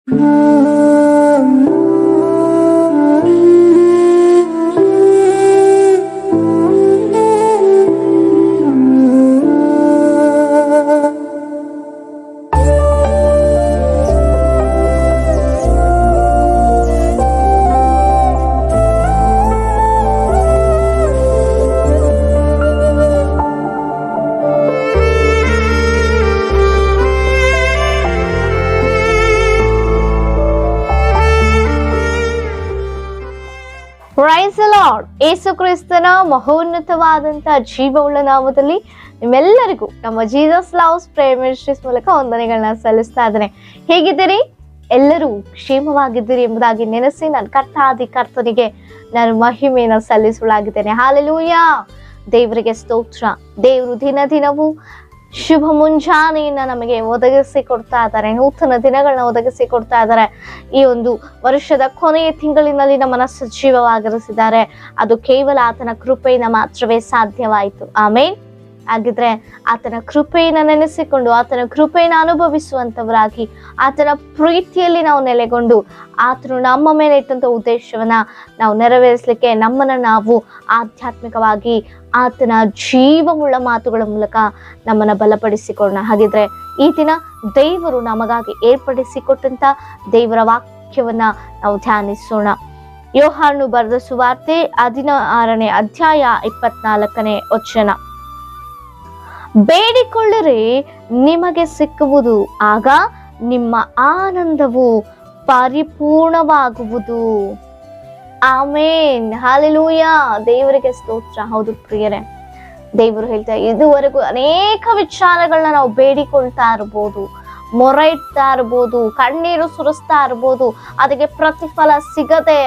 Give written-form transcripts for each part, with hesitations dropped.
Price the lord. ಯೇಸು ಕ್ರಿಸ್ತನ ಮಹೋನ್ನತವಾದಂತ ಜೀವವುಳ್ಳ ನಾಮದಲ್ಲಿ ನಿಮ್ಮೆಲ್ಲರಿಗೂ ನಮ್ಮ ಜೀಸಸ್ ಲವ್ಸ್ ಪ್ರೇಯರ್ ಮಿನಿಸ್ಟ್ರೀಸ್ ಮೂಲಕ ವಂದನೆಗಳನ್ನ ಸಲ್ಲಿಸ್ತಾ ಇದ್ದೇನೆ. ಹೇಗಿದ್ದೀರಿ? ಎಲ್ಲರೂ ಕ್ಷೇಮವಾಗಿದ್ದೀರಿ ಎಂಬುದಾಗಿ ನೆನೆಸಿ ನನ್ನ ಕರ್ತನಿಗೆ ನಾನು ಮಹಿಮೆಯನ್ನು ಸಲ್ಲಿಸುವುದಾಗಿದ್ದೇನೆ. ಹಾಲೆಲೂಯಾ. ದೇವರಿಗೆ ಸ್ತೋತ್ರ. ದೇವರು ದಿನ ದಿನವೂ ಶುಭ ಮುಂಜಾನೆಯನ್ನ ನಮಗೆ ಒದಗಿಸಿ ಕೊಡ್ತಾ ಇದ್ದಾರೆ. ನೂತನ ದಿನಗಳನ್ನ ಒದಗಿಸಿ ಕೊಡ್ತಾ ಇದ್ದಾರೆ. ಈ ಒಂದು ವರ್ಷದ ಕೊನೆಯ ತಿಂಗಳಿನಲ್ಲಿ ನಮ್ಮನ್ನ ಸಜೀವವಾಗಿರಿಸಿದ್ದಾರೆ. ಅದು ಕೇವಲ ಆತನ ಕೃಪೆಯಿಂದ ಮಾತ್ರವೇ ಸಾಧ್ಯವಾಯಿತು. ಆಮೇನ್. ಹಾಗಿದ್ರೆ ಆತನ ಕೃಪೆಯನ್ನು ನೆನೆಸಿಕೊಂಡು ಆತನ ಕೃಪೆಯನ್ನು ಅನುಭವಿಸುವಂತವರಾಗಿ ಆತನ ಪ್ರೀತಿಯಲ್ಲಿ ನಾವು ನೆಲೆಗೊಂಡು ಆತನು ನಮ್ಮ ಮೇಲೆ ಇಟ್ಟಂತ ಉದ್ದೇಶವನ್ನ ನಾವು ನೆರವೇರಿಸಲಿಕ್ಕೆ ನಮ್ಮನ್ನ ನಾವು ಆಧ್ಯಾತ್ಮಿಕವಾಗಿ ಆತನ ಜೀವವುಳ್ಳ ಮಾತುಗಳ ಮೂಲಕ ನಮ್ಮನ್ನ ಬಲಪಡಿಸಿಕೊಳ್ಳೋಣ. ಹಾಗಿದ್ರೆ ಈ ದಿನ ದೇವರು ನಮಗಾಗಿ ಏರ್ಪಡಿಸಿಕೊಟ್ಟಂತ ದೇವರ ವಾಕ್ಯವನ್ನ ನಾವು ಧ್ಯಾನಿಸೋಣ. ಯೋಹಾನನು ಬರೆದ ಸುವಾರ್ತೆ 16ನೇ ಅಧ್ಯಾಯ 24ನೇ ವಚನ. ಬೇಡಿಕೊಳ್ಳಿರಿ, ನಿಮಗೆ ಸಿಕ್ಕುವುದು, ಆಗ ನಿಮ್ಮ ಆನಂದವು ಪರಿಪೂರ್ಣವಾಗುವುದು. ಆಮೇನ್. ಹಾಲೆಲೂಯಾ. ದೇವರಿಗೆ ಸ್ತೋತ್ರ. ಹೌದು ಪ್ರಿಯರೇ, ದೇವರು ಹೇಳ್ತಾರೆ, ಇದುವರೆಗೂ ಅನೇಕ ವಿಚಾರಗಳನ್ನ ನಾವು ಬೇಡಿಕೊಳ್ತಾ ಇರ್ಬೋದು, ಮೊರೆ ಇಡ್ತಾ ಇರ್ಬೋದು, ಕಣ್ಣೀರು ಸುರಿಸ್ತಾ ಇರ್ಬೋದು, ಅದಕ್ಕೆ ಪ್ರತಿಫಲ ಸಿಗದೆ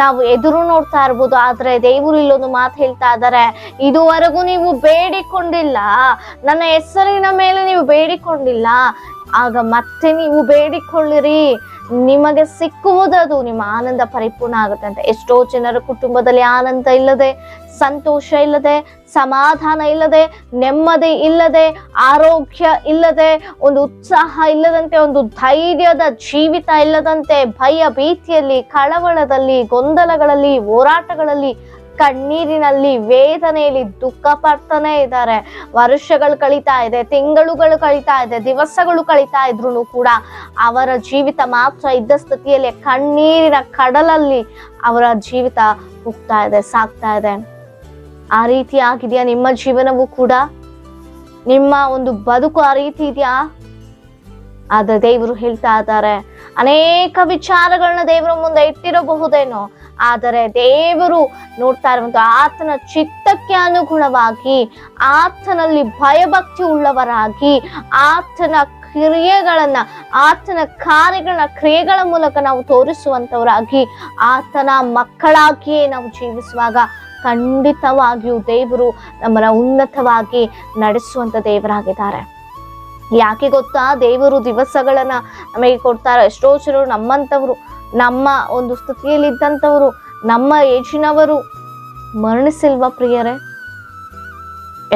ನಾವು ಎದುರು ನೋಡ್ತಾ ಇರ್ಬೋದು. ಆದ್ರೆ ದೇವರು ಇಲ್ಲೊಂದು ಮಾತು ಹೇಳ್ತಾ ಇದ್ದಾರೆ, ಇದುವರೆಗೂ ನೀವು ಬೇಡಿಕೊಂಡಿಲ್ಲ, ನನ್ನ ಹೆಸರಿನ ಮೇಲೆ ನೀವು ಬೇಡಿಕೊಂಡಿಲ್ಲ, ಆಗ ಮತ್ತೆ ನೀವು ಬೇಡಿಕೊಳ್ಳಿರಿ, ನಿಮಗೆ ಸಿಕ್ಕುವುದದು, ನಿಮ್ಮ ಆನಂದ ಪರಿಪೂರ್ಣ ಆಗುತ್ತೆ ಅಂತ. ಎಷ್ಟೋ ಜನರ ಕುಟುಂಬದಲ್ಲಿ ಆನಂದ ಇಲ್ಲದೆ, ಸಂತೋಷ ಇಲ್ಲದೆ, ಸಮಾಧಾನ ಇಲ್ಲದೆ, ನೆಮ್ಮದಿ ಇಲ್ಲದೆ, ಆರೋಗ್ಯ ಇಲ್ಲದೆ, ಒಂದು ಉತ್ಸಾಹ ಇಲ್ಲದಂತೆ, ಒಂದು ಧೈರ್ಯದ ಜೀವಿತ ಇಲ್ಲದಂತೆ, ಭಯ ಭೀತಿಯಲ್ಲಿ, ಕಳವಳದಲ್ಲಿ, ಗೊಂದಲಗಳಲ್ಲಿ, ಹೋರಾಟಗಳಲ್ಲಿ, ಕಣ್ಣೀರಿನಲ್ಲಿ, ವೇದನೆಯಲ್ಲಿ ದುಃಖ ಪಡ್ತಾನೆ ಇದ್ದಾರೆ. ವರ್ಷಗಳು ಕಳೀತಾ ಇದೆ, ತಿಂಗಳುಗಳು ಕಳೀತಾ ಇದೆ, ದಿವಸಗಳು ಕಳೀತಾ ಇದ್ರು ಕೂಡ ಅವರ ಜೀವಿತ ಮಾತ್ರ ಇದ್ದ ಸ್ಥಿತಿಯಲ್ಲಿ ಕಣ್ಣೀರಿನ ಕಡಲಲ್ಲಿ ಅವರ ಜೀವಿತ ಹೋಗ್ತಾ ಇದೆ, ಸಾಗ್ತಾ ಇದೆ. ಆ ರೀತಿ ಆಗಿದೆಯಾ ನಿಮ್ಮ ಜೀವನವೂ ಕೂಡ? ನಿಮ್ಮ ಒಂದು ಬದುಕು ಆ ರೀತಿ ಇದೆಯಾ? ಆದ್ರೆ ದೇವರು ಹೇಳ್ತಾ ಇದ್ದಾರೆ, ಅನೇಕ ವಿಚಾರಗಳನ್ನ ದೇವರ ಮುಂದೆ ಇಟ್ಟಿರಬಹುದೇನೋ, ಆದರೆ ದೇವರು ನೋಡ್ತಾ ಇರುವಂತ ಆತನ ಚಿತ್ತಕ್ಕೆ ಅನುಗುಣವಾಗಿ, ಆತನಲ್ಲಿ ಭಯಭಕ್ತಿ ಉಳ್ಳವರಾಗಿ, ಆತನ ಕ್ರಿಯೆಗಳನ್ನ, ಆತನ ಕಾರ್ಯಗಳನ್ನ ಕ್ರಿಯೆಗಳ ಮೂಲಕ ನಾವು ತೋರಿಸುವಂತವರಾಗಿ, ಆತನ ಮಕ್ಕಳಾಗಿಯೇ ನಾವು ಜೀವಿಸುವಾಗ ಖಂಡಿತವಾಗಿಯೂ ದೇವರು ನಮ್ಮನ್ನ ಉನ್ನತವಾಗಿ ನಡೆಸುವಂತ ದೇವರಾಗಿದ್ದಾರೆ. ಯಾಕೆ ಗೊತ್ತಾ? ದೇವರು ದಿವಸಗಳನ್ನ ನಮಗೆ ಕೊಡ್ತಾರೆ. ಎಷ್ಟೋ ಜನರು ನಮ್ಮಂತವ್ರು, ನಮ್ಮ ಒಂದು ಸ್ಥಿತಿಯಲ್ಲಿ ಇದ್ದಂಥವ್ರು, ನಮ್ಮ ಏಜಿನವರು ಮರಣಿಸಿಲ್ವಾ ಪ್ರಿಯರೇ?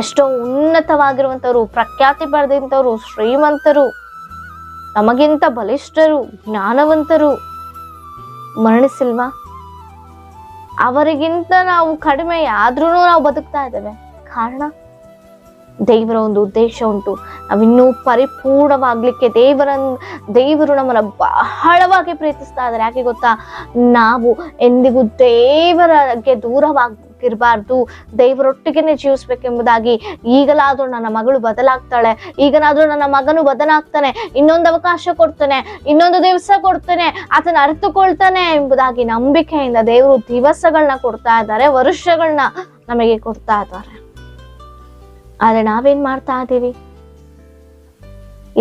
ಎಷ್ಟೋ ಉನ್ನತವಾಗಿರುವಂಥವ್ರು, ಪ್ರಖ್ಯಾತಿ ಪಡೆದಂಥವ್ರು, ಶ್ರೀಮಂತರು, ನಮಗಿಂತ ಬಲಿಷ್ಠರು, ಜ್ಞಾನವಂತರು ಮರಣಿಸಿಲ್ವಾ? ಅವರಿಗಿಂತ ನಾವು ಕಡಿಮೆ ಆದ್ರೂ ನಾವು ಬದುಕ್ತಾ ಇದ್ದೇವೆ. ಕಾರಣ ದೇವರ ಒಂದು ಉದ್ದೇಶ ಉಂಟು. ನಾವಿನ್ನೂ ಪರಿಪೂರ್ಣವಾಗ್ಲಿಕ್ಕೆ ದೇವರು ನಮ್ಮನ್ನ ಬಹಳವಾಗಿ ಪ್ರೀತಿಸ್ತಾ ಇದ್ದಾರೆ. ಯಾಕೆ ಗೊತ್ತಾ? ನಾವು ಎಂದಿಗೂ ದೇವರಿಗೆ ದೂರವಾಗಿರಬಾರ್ದು, ದೇವರೊಟ್ಟಿಗೆನೆ ಜೀವಿಸ್ಬೇಕೆಂಬುದಾಗಿ. ಈಗಲಾದ್ರೂ ನನ್ನ ಮಗಳು ಬದಲಾಗ್ತಾಳೆ, ಈಗಲಾದ್ರೂ ನನ್ನ ಮಗನು ಬದಲಾಗ್ತಾನೆ, ಇನ್ನೊಂದು ಅವಕಾಶ ಕೊಡ್ತಾನೆ, ಇನ್ನೊಂದು ದಿವಸ ಕೊಡ್ತಾನೆ, ಆತನ ಅರ್ಥಕೊಳ್ತಾನೆ ಎಂಬುದಾಗಿ ನಂಬಿಕೆಯಿಂದ ದೇವರು ದಿವಸಗಳನ್ನ ಕೊಡ್ತಾ ಇದ್ದಾರೆ, ವರ್ಷಗಳನ್ನ ನಮಗೆ ಕೊಡ್ತಾ ಇದ್ದಾರೆ. ಆದ್ರೆ ನಾವೇನ್ ಮಾಡ್ತಾ ಇದ್ದೀವಿ?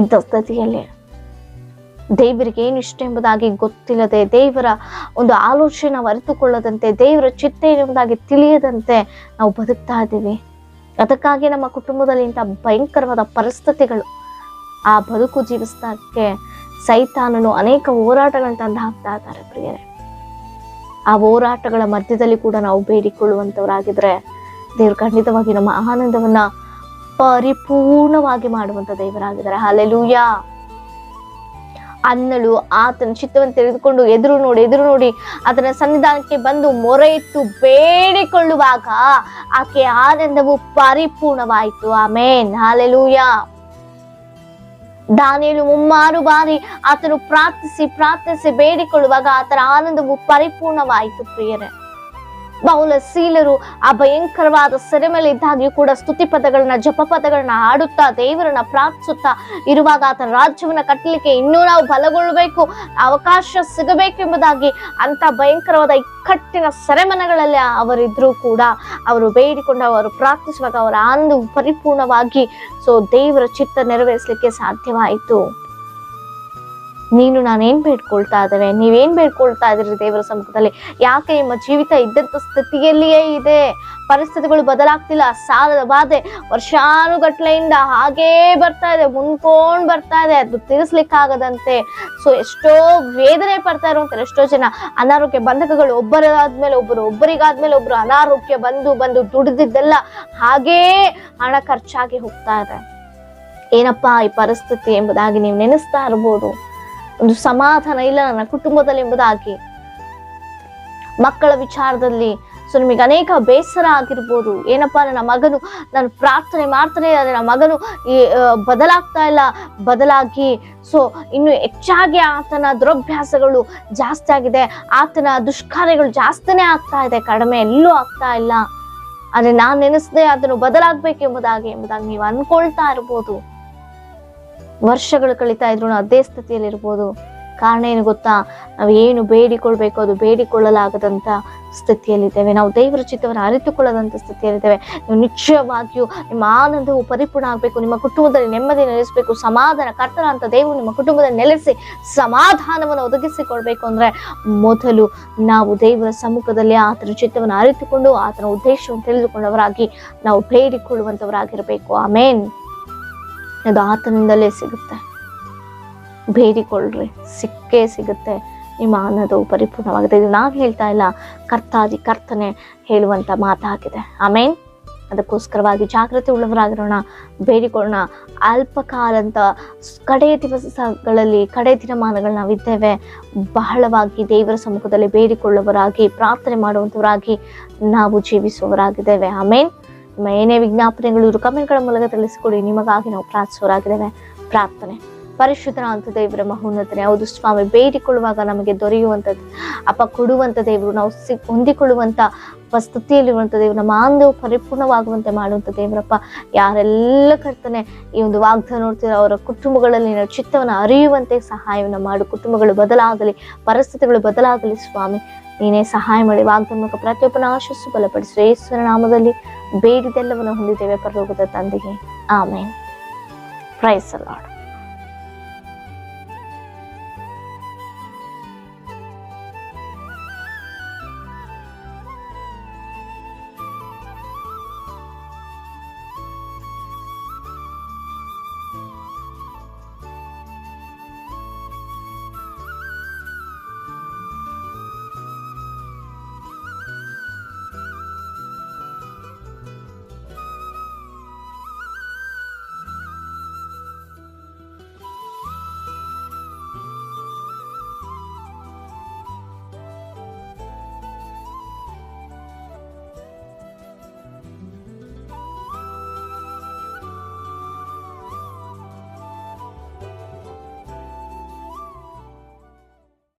ಇದ್ದ ಸ್ಥಿತಿಯಲ್ಲಿ ದೇವರಿಗೆ ಏನು ಇಷ್ಟ ಎಂಬುದಾಗಿ ಗೊತ್ತಿಲ್ಲದೆ, ದೇವರ ಒಂದು ಆಲೋಚನೆ ಅರಿತುಕೊಳ್ಳದಂತೆ, ದೇವರ ಚಿತ್ತ ಎಂಬುದಾಗಿ ತಿಳಿಯದಂತೆ ನಾವು ಬದುಕ್ತಾ ಇದ್ದೀವಿ. ಅದಕ್ಕಾಗಿ ನಮ್ಮ ಕುಟುಂಬದಲ್ಲಿ ಇಂಥ ಭಯಂಕರವಾದ ಪರಿಸ್ಥಿತಿಗಳು, ಆ ಬದುಕು ಜೀವಿಸಕ್ಕೆ ಸೈತಾನನು ಅನೇಕ ಹೋರಾಟಗಳನ್ನ ತಂದು ಹಾಕ್ತಾ ಇದ್ದಾರೆ ಪ್ರಿಯರೇ. ಆ ಹೋರಾಟಗಳ ಮಧ್ಯದಲ್ಲಿ ಕೂಡ ನಾವು ಬೇಡಿಕೊಳ್ಳುವಂತವರಾಗಿದ್ರೆ ದೇವರು ಖಂಡಿತವಾಗಿ ನಮ್ಮ ಆನಂದವನ್ನ ಪರಿಪೂರ್ಣವಾಗಿ ಮಾಡುವಂತ ದೇವರಾಗಿದ್ದಾರೆ. ಹಲ್ಲೆಲೂಯಾ. ಅನ್ನಳು ಆತನ ಚಿತ್ತವನ್ನು ತೆಗೆದುಕೊಂಡು ಎದುರು ನೋಡಿ ಆತನ ಸನ್ನಿಧಾನಕ್ಕೆ ಬಂದು ಮೊರೆ ಇಟ್ಟು ಬೇಡಿಕೊಳ್ಳುವಾಗ ಆಕೆ ಆನಂದವು ಪರಿಪೂರ್ಣವಾಯಿತು. Amen, hallelujah. ದಾನಿಯೇಲು 3 ಬಾರಿ ಆತನು ಪ್ರಾರ್ಥಿಸಿ ಬೇಡಿಕೊಳ್ಳುವಾಗ ಆತನ ಆನಂದವು ಪರಿಪೂರ್ಣವಾಯಿತು ಪ್ರಿಯರೇ. ಪೌಲ ಸೀಲರು ಆ ಭಯಂಕರವಾದ ಸೆರೆಮನೆ ಇದ್ದಾಗಿಯೂ ಕೂಡ ಸ್ತುತಿ ಪದಗಳನ್ನ ಜಪ ಪದಗಳನ್ನ ಹಾಡುತ್ತಾ ದೇವರನ್ನ ಪ್ರಾರ್ಥಿಸುತ್ತಾ ಇರುವಾಗ ಆತನ ರಾಜ್ಯವನ್ನ ಕಟ್ಟಲಿಕ್ಕೆ ಇನ್ನೂ ನಾವು ಬಲಗೊಳ್ಳಬೇಕು, ಅವಕಾಶ ಸಿಗಬೇಕೆಂಬುದಾಗಿ ಅಂತ ಭಯಂಕರವಾದ ಇಕ್ಕಟ್ಟಿನ ಸೆರೆಮನೆಗಳಲ್ಲಿ ಅವರಿದ್ರೂ ಕೂಡ ಅವರು ಬೇಡಿಕೊಂಡು ಅವರು ಪ್ರಾರ್ಥಿಸುವಾಗ ಅವರ ಆನಂದವು ಪರಿಪೂರ್ಣವಾಗಿ ದೇವರ ಚಿತ್ತ ನೆರವೇರಿಸಲಿಕ್ಕೆ ಸಾಧ್ಯವಾಯಿತು. ನಾನೇನ್ ಬೇಡ್ಕೊಳ್ತಾ ಇದ್ದೇವೆ, ನೀವೇನ್ ಬೇಡ್ಕೊಳ್ತಾ ಇದ್ರಿ ದೇವರ ಸಮ್ಮುಖದಲ್ಲಿ? ಯಾಕೆ ನಿಮ್ಮ ಜೀವಿತ ಇದ್ದಂತ ಸ್ಥಿತಿಯಲ್ಲಿಯೇ ಇದೆ, ಪರಿಸ್ಥಿತಿಗಳು ಬದಲಾಗ್ತಿಲ್ಲ, ಸಾಲದ ಬಾಧೆ ವರ್ಷಾನುಗಟ್ಲೆಯಿಂದ ಹಾಗೇ ಬರ್ತಾ ಇದೆ, ಮುಂದ್ಕೊಂಡ್ ಬರ್ತಾ ಇದೆ, ಅದು ತೀರಿಸ್ಲಿಕ್ಕಾಗದಂತೆ ಎಷ್ಟೋ ವೇದನೆ ಪಡ್ತಾ ಇರುವಂತಾರೆ ಎಷ್ಟೋ ಜನ. ಅನಾರೋಗ್ಯ ಬಂಧಕಗಳು ಒಬ್ಬರಿಗಾದ್ಮೇಲೆ ಒಬ್ಬರು ಅನಾರೋಗ್ಯ ಬಂದು ದುಡಿದಿದ್ದೆಲ್ಲ ಹಾಗೇ ಹಣ ಖರ್ಚಾಗಿ ಹೋಗ್ತಾ ಇದೆ. ಏನಪ್ಪಾ ಈ ಪರಿಸ್ಥಿತಿ ಎಂಬುದಾಗಿ ನೀವು ನೆನೆಸ್ತಾ ಇರ್ಬೋದು. ಒಂದು ಸಮಾಧಾನ ಇಲ್ಲ ನನ್ನ ಕುಟುಂಬದಲ್ಲಿ ಎಂಬುದಾಗಿ, ಮಕ್ಕಳ ವಿಚಾರದಲ್ಲಿ ನಿಮಗೆ ಅನೇಕ ಬೇಸರ ಆಗಿರ್ಬೋದು. ಏನಪ್ಪಾ ನನ್ನ ಮಗನು, ನಾನು ಪ್ರಾರ್ಥನೆ ಮಾಡ್ತಾನೆ ನನ್ನ ಮಗನು ಬದಲಾಗ್ತಾ ಇಲ್ಲ, ಬದಲಾಗಿ ಇನ್ನು ಹೆಚ್ಚಾಗಿ ಆತನ ದುರಭ್ಯಾಸಗಳು ಜಾಸ್ತಿ ಆಗಿದೆ, ಆತನ ದುಷ್ಕಾರ್ಯಗಳು ಜಾಸ್ತಿನೇ ಆಗ್ತಾ ಇದೆ, ಕಡಿಮೆ ಎಲ್ಲೂ ಆಗ್ತಾ ಇಲ್ಲ. ಆದ್ರೆ ನಾನ್ ನೆನೆಸದೆ ಅದನ್ನು ಬದಲಾಗ್ಬೇಕೆಂಬುದಾಗಿ ನೀವು ಅನ್ಕೊಳ್ತಾ ಇರ್ಬೋದು. ವರ್ಷಗಳು ಕಳೀತಾ ಇದ್ರು ಅದೇ ಸ್ಥಿತಿಯಲ್ಲಿ ಇರ್ಬೋದು. ಕಾರಣ ಏನು ಗೊತ್ತಾ? ನಾವು ಏನು ಬೇಡಿಕೊಳ್ಬೇಕು ಅದು ಬೇಡಿಕೊಳ್ಳಲಾಗದಂತ ಸ್ಥಿತಿಯಲ್ಲಿದ್ದೇವೆ, ನಾವು ದೇವರ ಚಿತ್ತವನ್ನು ಅರಿತುಕೊಳ್ಳದಂತ ಸ್ಥಿತಿಯಲ್ಲಿದ್ದೇವೆ. ನೀವು ನಿಶ್ಚಯವಾಗಿಯೂ ನಿಮ್ಮ ಆನಂದವು ಪರಿಪೂರ್ಣ ಆಗ್ಬೇಕು, ನಿಮ್ಮ ಕುಟುಂಬದಲ್ಲಿ ನೆಮ್ಮದಿ ನೆಲೆಸಬೇಕು, ಸಮಾಧಾನ ಕರ್ತನ ಅಂತ ದೇವರು ನಿಮ್ಮ ಕುಟುಂಬದಲ್ಲಿ ನೆಲೆಸಿ ಸಮಾಧಾನವನ್ನು ಒದಗಿಸಿಕೊಳ್ಬೇಕು ಅಂದ್ರೆ ಮೊದಲು ನಾವು ದೇವರ ಸಮ್ಮುಖದಲ್ಲಿ ಆತನ ಚಿತ್ತವನ್ನು ಅರಿತುಕೊಂಡು ಆತನ ಉದ್ದೇಶವನ್ನು ತಿಳಿದುಕೊಂಡವರಾಗಿ ನಾವು ಬೇಡಿಕೊಳ್ಳುವಂತವರಾಗಿರ್ಬೇಕು. ಆಮೇನ್. ಅದು ಆತನಿಂದಲೇ ಸಿಗುತ್ತೆ. ಬೇಡಿಕೊಳ್ಳ್ರಿ, ಸಿಕ್ಕೇ ಸಿಗುತ್ತೆ. ನಿಮ್ಮ ಆನಂದವು ಪರಿಪೂರ್ಣವಾಗಿದೆ. ಇದು ನಾವು ಹೇಳ್ತಾ ಇಲ್ಲ, ಕರ್ತನೆ ಹೇಳುವಂತ ಮಾತಾಗಿದೆ. ಆಮೇನ್. ಅದಕ್ಕೋಸ್ಕರವಾಗಿ ಜಾಗೃತಿ ಉಳ್ಳವರಾಗಿರೋಣ, ಬೇಡಿಕೊಳ್ಳೋಣ. ಅಲ್ಪಕಾಲಂತ ಕಡೆಯ ದಿವಸಗಳಲ್ಲಿ ಕಡೆ ದಿನಮಾನಗಳು ನಾವಿದ್ದೇವೆ. ಬಹಳವಾಗಿ ದೇವರ ಸಮ್ಮುಖದಲ್ಲಿ ಬೇಡಿಕೊಳ್ಳುವವರಾಗಿ ಪ್ರಾರ್ಥನೆ ಮಾಡುವಂತವರಾಗಿ ನಾವು ಜೀವಿಸುವವರಾಗಿದ್ದೇವೆ. ಆಮೇನ್. ನಿಮ್ಮ ಏನೇ ವಿಜ್ಞಾಪನೆಗಳು ಕಮೆಂಟ್ಗಳ ಮೂಲಕ ತಿಳಿಸಿಕೊಡಿ. ನಿಮಗಾಗಿ ನಾವು ಪ್ರಾರ್ಥಿಸುವವರಾಗಿದ್ದೇವೆ. ಪ್ರಾರ್ಥನೆ. ಪರಿಶುದ್ಧನಾದ ದೇವರ ಮಹೋನ್ನತನೇ, ಹೌದು ಸ್ವಾಮಿ, ಬೇಡಿಕೊಳ್ಳುವಾಗ ನಮಗೆ ದೊರೆಯುವಂಥದ್ದು ಅಪ್ಪ, ಕೊಡುವಂಥ ದೇವರು, ನಾವು ಹೊಂದಿಕೊಳ್ಳುವಂಥ ಸ್ಥಿತಿಯಲ್ಲಿರುವಂಥ ದೇವರು, ನಮ್ಮ ಆನಂದವು ಪರಿಪೂರ್ಣವಾಗುವಂತೆ ಮಾಡುವಂಥ ದೇವರಪ್ಪ. ಯಾರೆಲ್ಲ ಕರ್ತನೆ ಈ ಒಂದು ವಾಗ್ದಾನ ನೋಡ್ತೀರ ಅವರ ಕುಟುಂಬಗಳಲ್ಲಿ ಚಿತ್ತವನ್ನು ಅರಿಯುವಂತೆ ಸಹಾಯವನ್ನು ಮಾಡು. ಕುಟುಂಬಗಳು ಬದಲಾಗಲಿ, ಪರಿಸ್ಥಿತಿಗಳು ಬದಲಾಗಲಿ ಸ್ವಾಮಿ, ನೀನೇ ಸಹಾಯ ಮಾಡಿ. ವಾಗ್ದಾನ ಮೂಲಕ ಪ್ರತಿಯೊಬ್ಬನ ಆಶಿಸು ಬಲಪಡಿಸು. ಯೇಸುವಿನ ನಾಮದಲ್ಲಿ ಬೇಡಿದೆಲ್ಲವನ್ನು ಹೊಂದಿದ್ದೇವೆ ಪರಲೋಕದ ತಂದೆಗೆ. ಆಮೇನ್. Praise the lord.